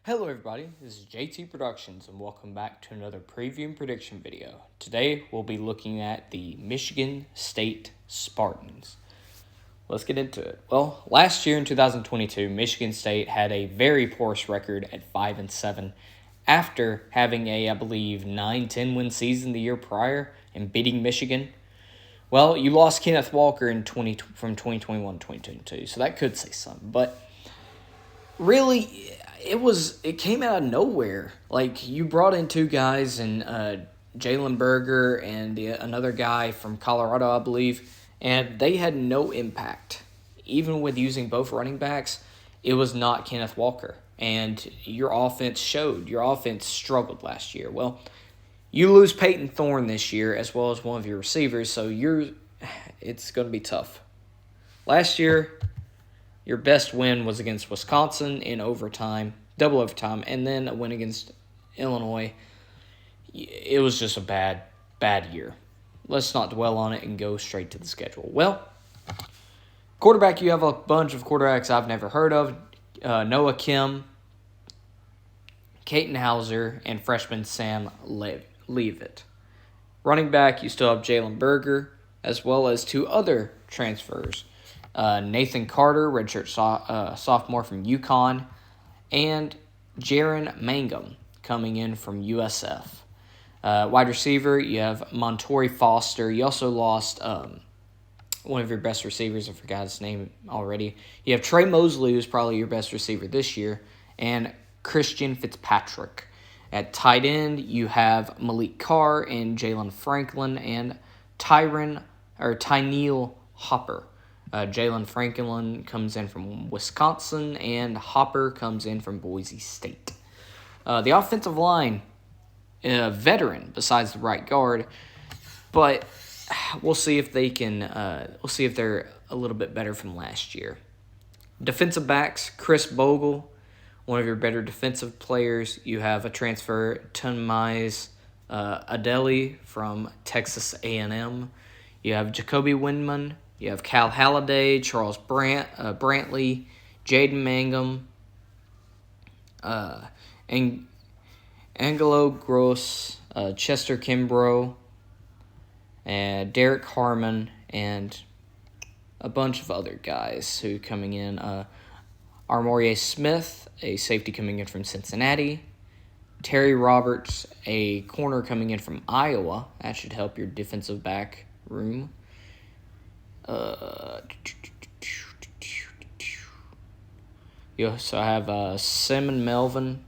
Hello everybody, this is JT Productions and welcome back to another preview and prediction video. Today we'll be looking at the Michigan State Spartans. Let's get into it. Well, last year in 2022, Michigan State had a very poor record at 5-7 after having a, I believe, 9-10 win season the year prior and beating Michigan. Well, you lost Kenneth Walker from 2021 to 2022, so that could say something, but really, it came out of nowhere. Like, you brought in two guys, and Jalen Berger and another guy from Colorado, I believe, and they had no impact. Even with using both running backs, it was not Kenneth Walker, and your offense showed. Your offense struggled last year. Well, you lose Peyton Thorne this year as well as one of your receivers, so it's going to be tough. Last year, your best win was against Wisconsin in double overtime, and then a win against Illinois. It was just a bad year. Let's not dwell on it and go straight to the schedule. Well, quarterback, you have a bunch of quarterbacks I've never heard of. Noah Kim, Caton Hauser, and freshman Sam Leavitt. Running back, you still have Jalen Berger, as well as two other transfers. Nathan Carter, redshirt sophomore from UConn, and Jaron Mangum coming in from USF. Wide receiver, you have Montori Foster. You also lost one of your best receivers. I forgot his name already. You have Trey Mosley, who's probably your best receiver this year, and Christian Fitzpatrick. At tight end, you have Malik Carr and Jalen Franklin and Tyneil Hopper. Jalen Franklin comes in from Wisconsin, and Hopper comes in from Boise State. The offensive line, a veteran besides the right guard, but we'll see if they can. We'll see if they're a little bit better from last year. Defensive backs, Chris Bogle, one of your better defensive players. You have a transfer, Tunmais Adeli from Texas A&M. You have Jacoby Windman. You have Cal Halliday, Charles Brantley, Jaden Mangum, Angelo Gross, Chester Kimbrough, and Derek Harmon, and a bunch of other guys who coming in. Armorie Smith, a safety coming in from Cincinnati. Terry Roberts, a corner coming in from Iowa. That should help your defensive back room. You also have Seaman Melvin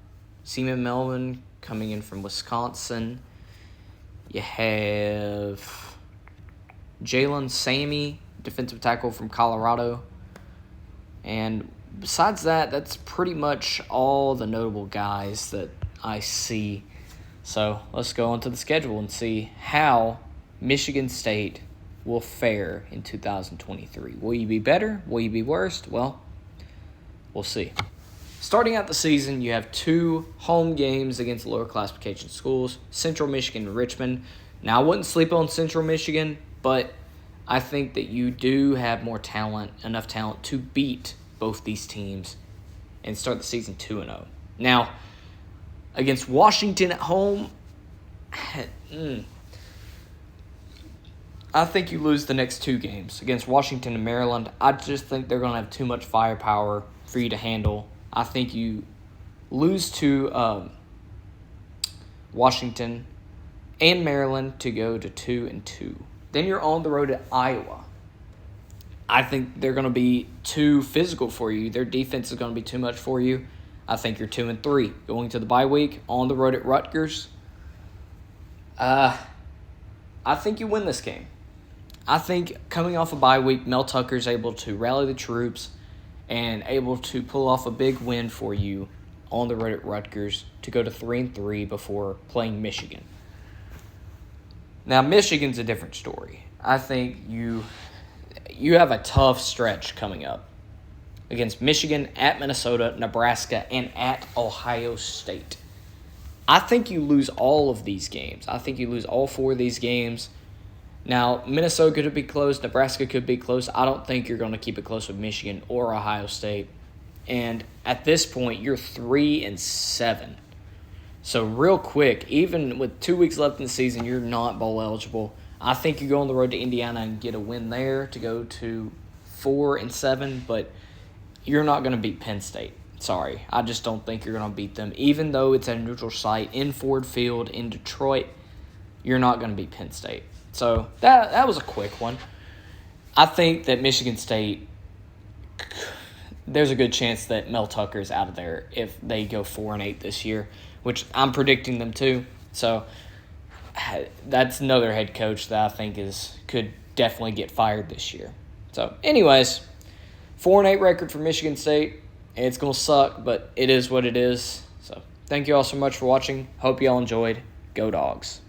coming in from Wisconsin. You have Jalen Sammy, defensive tackle from Colorado. And besides that, that's pretty much all the notable guys that I see. So let's go on to the schedule and see how Michigan State will fare in 2023. Will you be better? Will you be worse? Well, we'll see. Starting out the season, you have two home games against lower classification schools, Central Michigan and Richmond. Now, I wouldn't sleep on Central Michigan, but I think that you do have enough talent to beat both these teams and start the season 2-0. Now, against Washington at home, I think you lose the next two games. Against Washington and Maryland, I just think they're going to have too much firepower for you to handle. I think you lose to Washington and Maryland to go to 2-2. Then you're on the road at Iowa. I think they're going to be too physical for you. Their defense is going to be too much for you. I think you're 2-3. Going to the bye week, on the road at Rutgers. I think you win this game. I think coming off a bye week, Mel Tucker's able to rally the troops and able to pull off a big win for you on the road at Rutgers to go to 3-3 before playing Michigan. Now, Michigan's a different story. I think you have a tough stretch coming up against Michigan, at Minnesota, Nebraska, and at Ohio State. I think you lose all of these games. I think you lose all four of these games. Now, Minnesota could be close. Nebraska could be close. I don't think you're going to keep it close with Michigan or Ohio State. And at this point, you're 3-7. So real quick, even with 2 weeks left in the season, you're not bowl eligible. I think you go on the road to Indiana and get a win there to go to 4-7, but you're not going to beat Penn State. Sorry, I just don't think you're going to beat them. Even though it's at a neutral site in Ford Field in Detroit, you're not going to beat Penn State. So that was a quick one. I think that Michigan State, there's a good chance that Mel Tucker's out of there if they go 4-8 this year, which I'm predicting them to. So that's another head coach that I think could definitely get fired this year. So anyways, 4-8 record for Michigan State. It's going to suck, but it is what it is. So thank you all so much for watching. Hope you all enjoyed. Go Dogs.